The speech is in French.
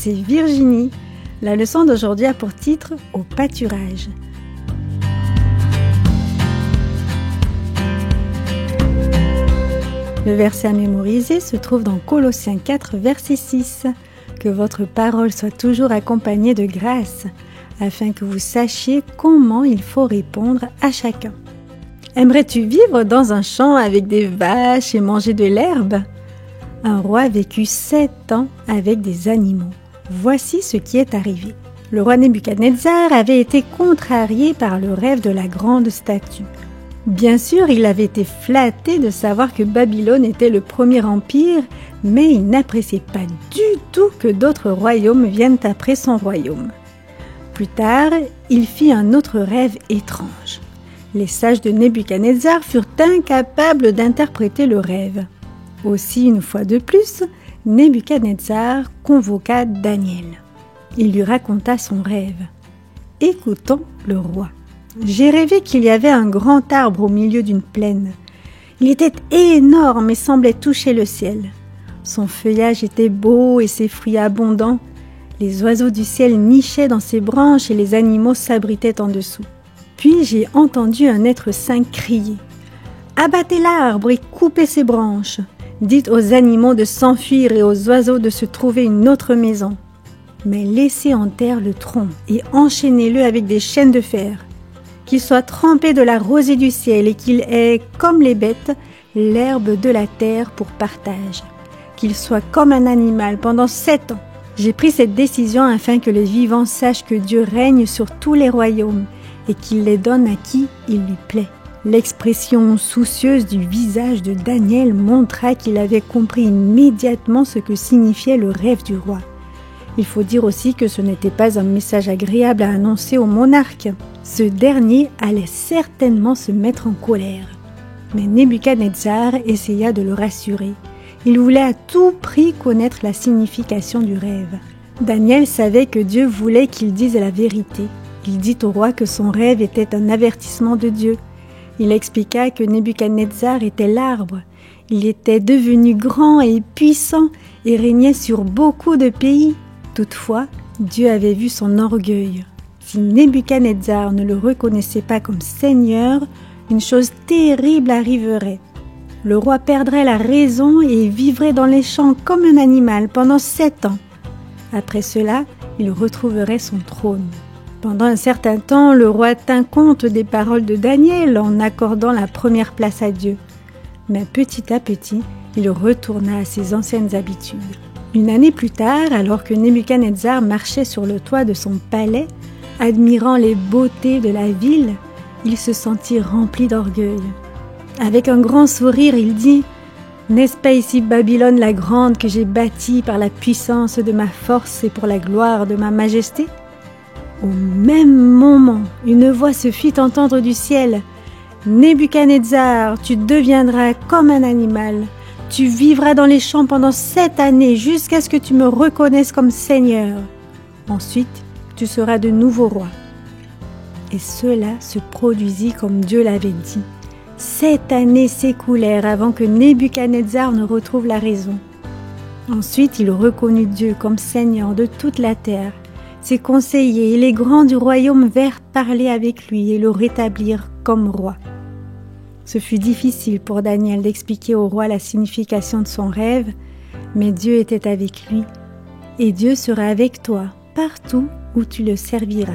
c'est Virginie. La leçon d'aujourd'hui a pour titre « Au pâturage ». Le verset à mémoriser se trouve dans Colossiens 4, verset 6. Que votre parole soit toujours accompagnée de grâce, afin que vous sachiez comment il faut répondre à chacun. Aimerais-tu vivre dans un champ avec des vaches et manger de l'herbe? Un roi a vécu 7 ans avec des animaux. Voici ce qui est arrivé. Le roi Nebuchadnezzar avait été contrarié par le rêve de la grande statue. Bien sûr, il avait été flatté de savoir que Babylone était le premier empire, mais il n'appréciait pas du tout que d'autres royaumes viennent après son royaume. Plus tard, il fit un autre rêve étrange. Les sages de Nebuchadnezzar furent incapables d'interpréter le rêve. Aussi, une fois de plus, Nebuchadnezzar convoqua Daniel. Il lui raconta son rêve. « Écoutons le roi. J'ai rêvé qu'il y avait un grand arbre au milieu d'une plaine. Il était énorme et semblait toucher le ciel. Son feuillage était beau et ses fruits abondants. Les oiseaux du ciel nichaient dans ses branches et les animaux s'abritaient en dessous. Puis j'ai entendu un être saint crier « Abattez l'arbre et coupez ses branches. Dites aux animaux de s'enfuir et aux oiseaux de se trouver une autre maison. Mais laissez en terre le tronc et enchaînez-le avec des chaînes de fer. Qu'il soit trempé de la rosée du ciel et qu'il ait, comme les bêtes, l'herbe de la terre pour partage. Qu'il soit comme un animal pendant 7 ans. J'ai pris cette décision afin que les vivants sachent que Dieu règne sur tous les royaumes et qu'il les donne à qui il lui plaît. » L'expression soucieuse du visage de Daniel montra qu'il avait compris immédiatement ce que signifiait le rêve du roi. Il faut dire aussi que ce n'était pas un message agréable à annoncer au monarque. Ce dernier allait certainement se mettre en colère. Mais Nebuchadnezzar essaya de le rassurer. Il voulait à tout prix connaître la signification du rêve. Daniel savait que Dieu voulait qu'il dise la vérité. Il dit au roi que son rêve était un avertissement de Dieu. Il expliqua que Nebuchadnezzar était l'arbre. Il était devenu grand et puissant et régnait sur beaucoup de pays. Toutefois, Dieu avait vu son orgueil. Si Nebuchadnezzar ne le reconnaissait pas comme Seigneur, une chose terrible arriverait. Le roi perdrait la raison et vivrait dans les champs comme un animal pendant 7 ans. Après cela, il retrouverait son trône. Pendant un certain temps, le roi tint compte des paroles de Daniel en accordant la première place à Dieu. Mais petit à petit, il retourna à ses anciennes habitudes. Une année plus tard, alors que Nebuchadnezzar marchait sur le toit de son palais, admirant les beautés de la ville, il se sentit rempli d'orgueil. Avec un grand sourire, il dit « N'est-ce pas ici Babylone la grande que j'ai bâtie par la puissance de ma force et pour la gloire de ma majesté ?» Au même moment, une voix se fit entendre du ciel. « Nebuchadnezzar, tu deviendras comme un animal. Tu vivras dans les champs pendant 7 années jusqu'à ce que tu me reconnaisses comme Seigneur. Ensuite, tu seras de nouveau roi. » Et cela se produisit comme Dieu l'avait dit. 7 années s'écoulèrent avant que Nebuchadnezzar ne retrouve la raison. Ensuite, il reconnut Dieu comme Seigneur de toute la terre. Ses conseillers et les grands du royaume vinrent parler avec lui et le rétablir comme roi. Ce fut difficile pour Daniel d'expliquer au roi la signification de son rêve, mais Dieu était avec lui, et Dieu sera avec toi partout où tu le serviras.